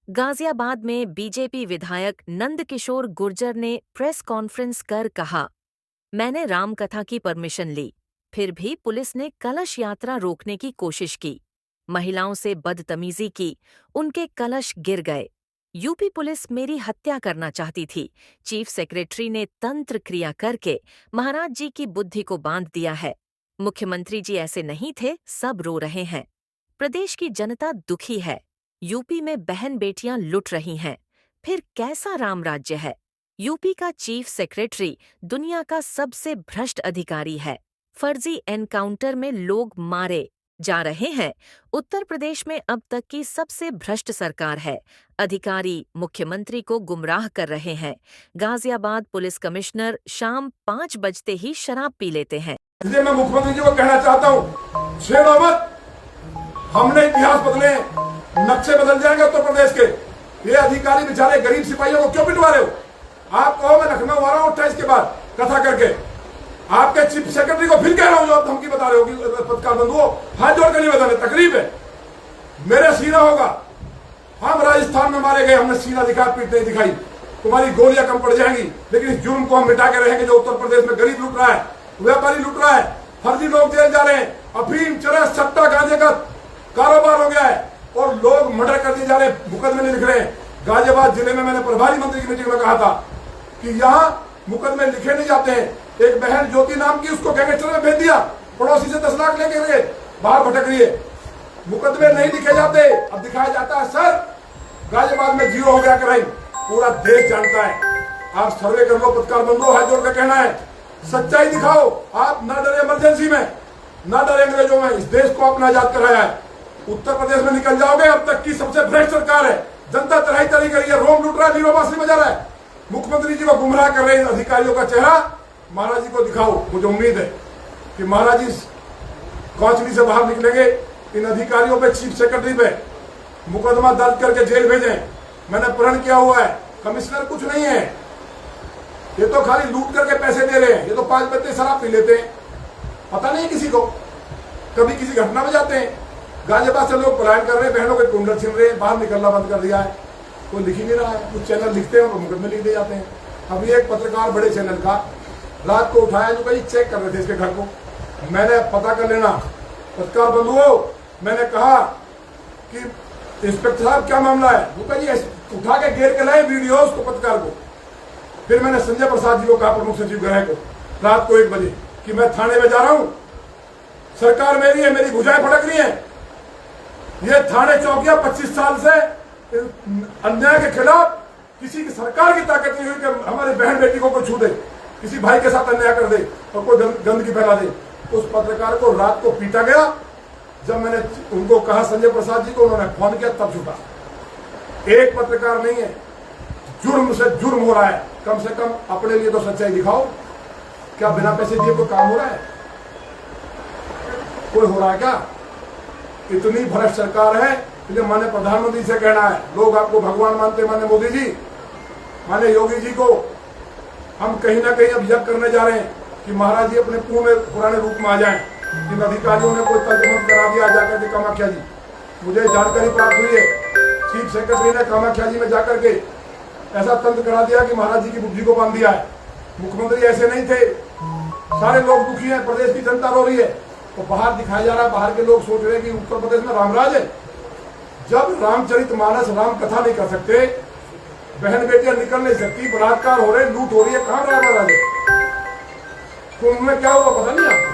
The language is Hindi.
गाजियाबाद में बीजेपी विधायक नंदकिशोर गुर्जर ने प्रेस कॉन्फ्रेंस कर कहा, मैंने रामकथा की परमिशन ली, फिर भी पुलिस ने कलश यात्रा रोकने की कोशिश की, महिलाओं से बदतमीजी की, उनके कलश गिर गए। यूपी पुलिस मेरी हत्या करना चाहती थी। चीफ सेक्रेटरी ने तंत्र क्रिया करके महाराज जी की बुद्धि को बांध दिया है। मुख्यमंत्री जी ऐसे नहीं थे, सब रो रहे हैं। प्रदेश की जनता दुखी है। यूपी में बहन बेटियां लुट रही हैं। फिर कैसा राम राज्य है? यूपी का चीफ सेक्रेटरी दुनिया का सबसे भ्रष्ट अधिकारी है। फर्जी एनकाउंटर में लोग मारे जा रहे हैं। उत्तर प्रदेश में अब तक की सबसे भ्रष्ट सरकार है। अधिकारी मुख्यमंत्री को गुमराह कर रहे हैं। गाजियाबाद पुलिस कमिश्नर शाम 5 बजते ही शराब पी लेते हैं। इसलिए मैं मुख्यमंत्री जी को कहना चाहता हूँ, छेड़ो मत। हमने इतिहास बदले, नक्शे बदल जाएंगे उत्तर प्रदेश के। ये अधिकारी बेचारे गरीब सिपाहियों को क्यों पिटवा रहे हो? आप कहो मैं लखनऊ आ रहा हूँ 28 के बाद कथा करके। आपके चीफ सेक्रेटरी को फिर कह रहा हूँ, जो आप धमकी बता रहे हो कि पत्रकार बंधुओं, हाथ जोड़ कर नहीं बताने, तकलीफ है। मेरा सीना होगा। हम राजस्थान में मारे गए, हमने सीना दिखा, पीठ नहीं दिखाई। तुम्हारी गोलियां कम पड़ जाएंगी, लेकिन इस जुर्म को हम मिटा के रहेंगे। जो उत्तर प्रदेश में गरीब लूट रहा है, व्यापारी लूट रहा है, फर्जी लोग जेल जा रहे हैं, अफीम चरस सट्टा गांजे का कारोबार हो गया है और लोग मर्डर कर दिए जा रहे हैं, मुकदमे नहीं लिख रहे हैं। गाजियाबाद जिले में मैंने प्रभारी मंत्री की मीटिंग में कहा था कि यहाँ मुकदमे लिखे नहीं जाते हैं। एक बहन ज्योति नाम की, उसको गैंगस्टर में भेज दिया, पड़ोसी से 10 लाख लेके गए, बाहर भटक रही है। मुकदमे नहीं लिखे जाते, अब दिखाया जाता है सर गाजियाबाद में 0 हो गया क्राइम। पूरा देश जानता है। आप सर्वे कर लो, पत्रकार बंधुओं, हाथ जोड़ कर कहना है, सच्चाई दिखाओ। आप ना डरे इमरजेंसी में, ना डरे अंग्रेजों में। इस देश को आपने आजाद कराया है। उत्तर प्रदेश में निकल जाओगे, अब तक की सबसे भ्रष्ट सरकार है। जनता तराई तरी करी है, रोम लूट रहा है, लीरो बांसुरी बजा रहा है। मुख्यमंत्री जी को गुमराह कर रहे हैं अधिकारियों का चेहरा महाराज जी को दिखाओ। मुझे उम्मीद है कि महाराज जी कौचली से बाहर निकलेंगे। इन अधिकारियों पे, चीफ सेक्रेटरी पे मुकदमा दर्ज करके जेल भेजें। मैंने प्रण किया हुआ है। कमिश्नर कुछ नहीं है, ये तो खाली लूट करके पैसे दे रहे हैं। ये तो 5 बच्चे शराब पी लेते हैं, पता नहीं किसी को। कभी किसी घटना में जाते हैं। गाजियाबाद से लोग पलायन कर रहे हैं, बहनों के कुंडल छिन रहे हैं, बाहर निकलना बंद कर दिया है। कोई लिख ही नहीं रहा है। कुछ चैनल लिखते हैं और मुकदमे लिख दे जाते हैं। अभी एक पत्रकार बड़े चैनल का रात को उठाया, जो कहीं चेक कर रहे थे इसके घर को। मैंने पता कर लेना, पत्रकार बंधुओं, मैंने कहा कि इंस्पेक्टर साहब क्या मामला है? वो कहा जी उठा के घेर के लाए वीडियो उसको, पत्रकार को। फिर मैंने संजय प्रसाद जी को कहा, प्रमुख सचिव गृह को, रात को 1 बजे कि मैं थाने में जा रहा हूं, सरकार मेरी है, मेरी भुजाएं फटक रही है। ये थाने चौकियां 25 साल से अन्याय के खिलाफ, किसी की सरकार की ताकत नहीं हुई कि हमारे बहन बेटी को कोई छू दे, किसी भाई के साथ अन्याय कर दे और कोई गंदगी फैला दे। उस पत्रकार को रात को पीटा गया। जब मैंने उनको कहा, संजय प्रसाद जी को, उन्होंने फोन किया, तब छूटा। एक पत्रकार नहीं है, जुर्म से जुर्म हो रहा है। कम से कम अपने लिए तो सच्चाई दिखाओ। क्या बिना पैसे दिए कोई काम हो रहा है? कोई हो रहा है क्या? इतनी भ्रष्ट सरकार है। इसलिए माने प्रधानमंत्री से कहना है, लोग आपको भगवान मानते, माने मोदी जी, माने योगी जी को, हम कहीं ना कहीं अब यज्ञ करने जा रहे हैं कि महाराज जी अपने पुराने रूप में आ जाएं। इन अधिकारियों ने कोई तंत्र करा दिया जाकर के कामाख्या जी, मुझे जानकारी प्राप्त हुई है, चीफ सेक्रेटरी ने कामाख्या जी में जाकर के ऐसा तंत्र करा दिया कि महाराज जी की बुद्धि को बांध दिया है। मुख्यमंत्री ऐसे नहीं थे। सारे लोग दुखी हैं, प्रदेश की जनता रो रही है, तो बाहर दिखाया जा रहा है। बाहर के लोग सोच रहे हैं कि उत्तर प्रदेश में रामराज है। जब रामचरितमानस, राम कथा नहीं कर सकते, बहन बेटियां निकल नहीं सकती, बलात्कार हो रहे, लूट हो रही है, कहां रामराज है? कुंभ में क्या हुआ पता नहीं आपको?